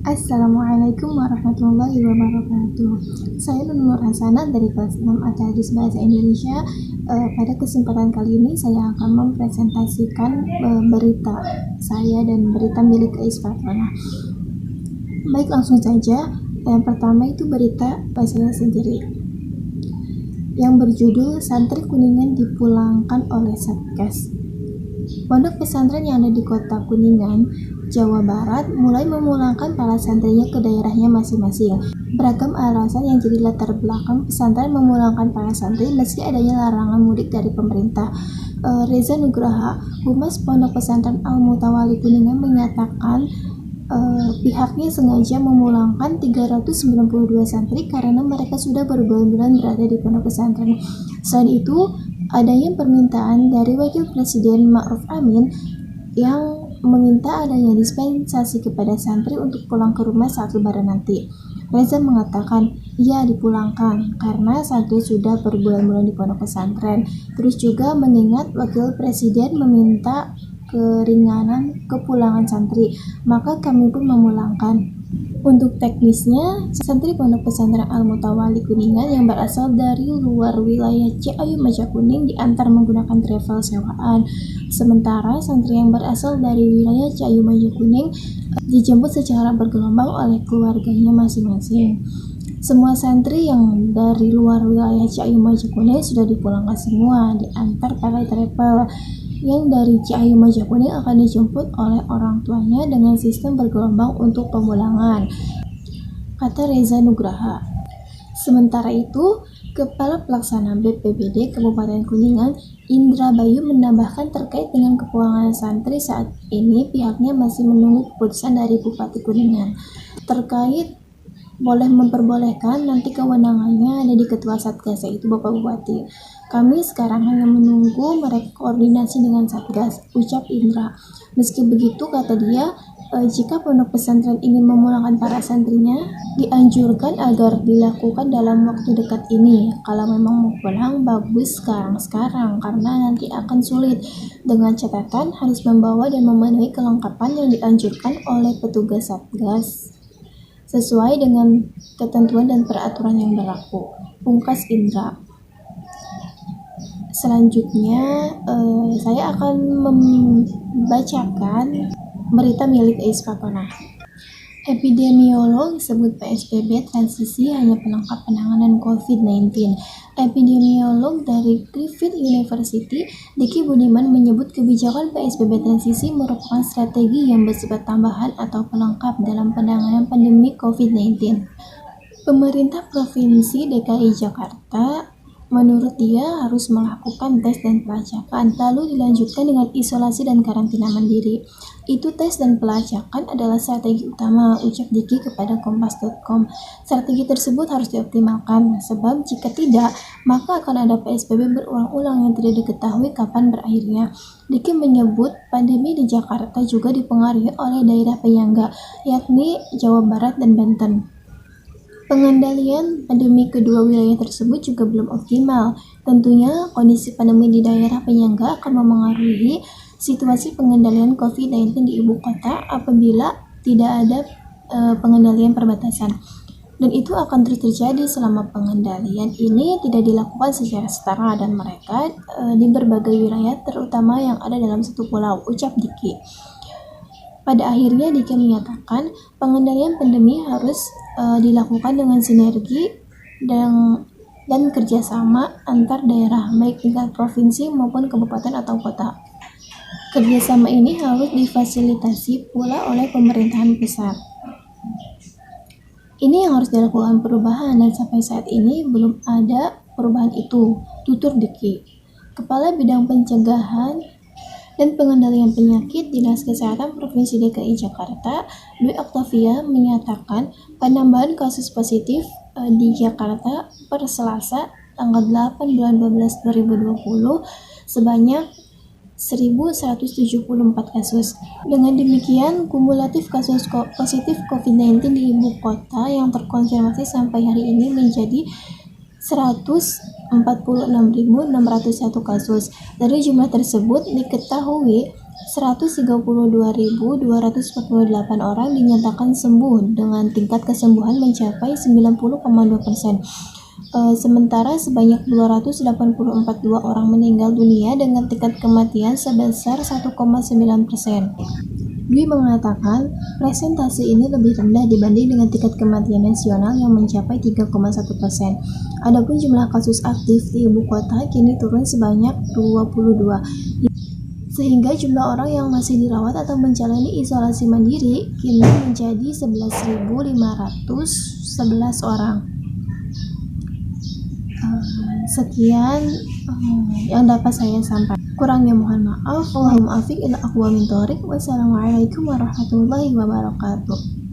Assalamualaikum warahmatullahi wabarakatuh. Saya Nur Hasanah dari kelas 6 Atadis Bahasa Indonesia. Pada kesempatan kali ini saya akan mempresentasikan berita saya dan berita milik Isfatona. Baik, langsung saja. Yang pertama itu berita saya sendiri yang berjudul Santri Kuningan dipulangkan oleh Satgas. Pondok pesantren yang ada di kota Kuningan, Jawa Barat mulai memulangkan para santrinya ke daerahnya masing-masing. Beragam alasan yang jadi latar belakang pesantren memulangkan para santri meski adanya larangan mudik dari pemerintah. Reza Nugraha, Humas Pondok Pesantren Al-Mutawali Kuningan menyatakan pihaknya sengaja memulangkan 392 santri karena mereka sudah berbulan-bulan berada di pondok pesantren. Selain itu, adanya permintaan dari Wakil Presiden Ma'ruf Amin yang meminta adanya dispensasi kepada santri untuk pulang ke rumah saat lebaran nanti. Reza mengatakan, ia dipulangkan karena santri sudah berbulan-bulan di pondok pesantren. Terus juga mengingat Wakil Presiden meminta keringanan kepulangan santri, maka kami pun memulangkan. Untuk teknisnya, santri Pondok Pesantren Al-Mutawali Kuningan yang berasal dari luar wilayah Ciayu Majakuning diantar menggunakan travel sewaan. Sementara santri yang berasal dari wilayah Ciayu Majakuning dijemput secara bergelombang oleh keluarganya masing-masing. Semua santri yang dari luar wilayah Ciayu Majakuning sudah dipulangkan semua, diantar pakai travel. Yang dari Ciayu Majakuning akan dijemput oleh orang tuanya dengan sistem bergelombang untuk pemulangan, kata Reza Nugraha. Sementara itu, Kepala Pelaksana BPBD Kabupaten Kuningan, Indra Bayu menambahkan terkait dengan kepulangan santri saat ini pihaknya masih menunggu keputusan dari Bupati Kuningan. Terkait boleh memperbolehkan, nanti kewenangannya ada di Ketua Satgas, yaitu Bapak Bupati. Kami sekarang hanya menunggu mereka koordinasi dengan Satgas, ucap Indra. Meski begitu, kata dia, jika pondok pesantren ingin memulangkan para santrinya, dianjurkan agar dilakukan dalam waktu dekat ini. Kalau memang mau pulang, bagus sekarang, karena nanti akan sulit. Dengan catatan harus membawa dan memenuhi kelengkapan yang dianjurkan oleh petugas Satgas sesuai dengan ketentuan dan peraturan yang berlaku, pungkas Indra. Selanjutnya, saya akan membacakan berita milik Isfatona. Epidemiolog sebut PSBB transisi hanya pelengkap penanganan COVID-19. Epidemiolog dari Griffith University, Diki Budiman menyebut kebijakan PSBB transisi merupakan strategi yang bersifat tambahan atau pelengkap dalam penanganan pandemi COVID-19. Pemerintah Provinsi DKI Jakarta menurut dia harus melakukan tes dan pelacakan, lalu dilanjutkan dengan isolasi dan karantina mandiri. Itu tes dan pelacakan adalah strategi utama, ucap Diki kepada Kompas.com. Strategi tersebut harus dioptimalkan, sebab jika tidak, maka akan ada PSBB berulang-ulang yang tidak diketahui kapan berakhirnya. Diki menyebut pandemi di Jakarta juga dipengaruhi oleh daerah penyangga, yakni Jawa Barat dan Banten. Pengendalian pandemi kedua wilayah tersebut juga belum optimal. Tentunya kondisi pandemi di daerah penyangga akan memengaruhi situasi pengendalian COVID-19 di ibu kota apabila tidak ada pengendalian perbatasan. Dan itu akan terus terjadi selama pengendalian ini tidak dilakukan secara setara dan mereka di berbagai wilayah terutama yang ada dalam satu pulau, ucap Diki. Pada akhirnya Diki menyatakan pengendalian pandemi harus dilakukan dengan sinergi dan kerjasama antar daerah baik tingkat provinsi maupun kabupaten atau kota. Kerjasama ini harus difasilitasi pula oleh pemerintahan pusat. Ini yang harus dilakukan perubahan dan sampai saat ini belum ada perubahan itu, tutur Diki. Kepala Bidang Pencegahan dan Pengendalian Penyakit Dinas Kesehatan Provinsi DKI Jakarta, Dwi Oktavia menyatakan penambahan kasus positif di Jakarta per Selasa tanggal 8 bulan 12 2020 sebanyak 1.174 kasus. Dengan demikian, kumulatif kasus positif COVID-19 di ibu kota yang terkonfirmasi sampai hari ini menjadi 146.601 kasus. Dari jumlah tersebut diketahui 132.248 orang dinyatakan sembuh dengan tingkat kesembuhan mencapai 90,2%. Sementara sebanyak 284 orang meninggal dunia dengan tingkat kematian sebesar 1,9%. Dwi mengatakan presentasi ini lebih rendah dibanding dengan tingkat kematian nasional yang mencapai 3,1%. Adapun jumlah kasus aktif di ibu kota kini turun sebanyak 22, sehingga jumlah orang yang masih dirawat atau menjalani isolasi mandiri kini menjadi 11.511 orang. Sekian yang dapat saya sampaikan. Kurangnya mohon maaf. Wassalamualaikum warahmatullahi wabarakatuh.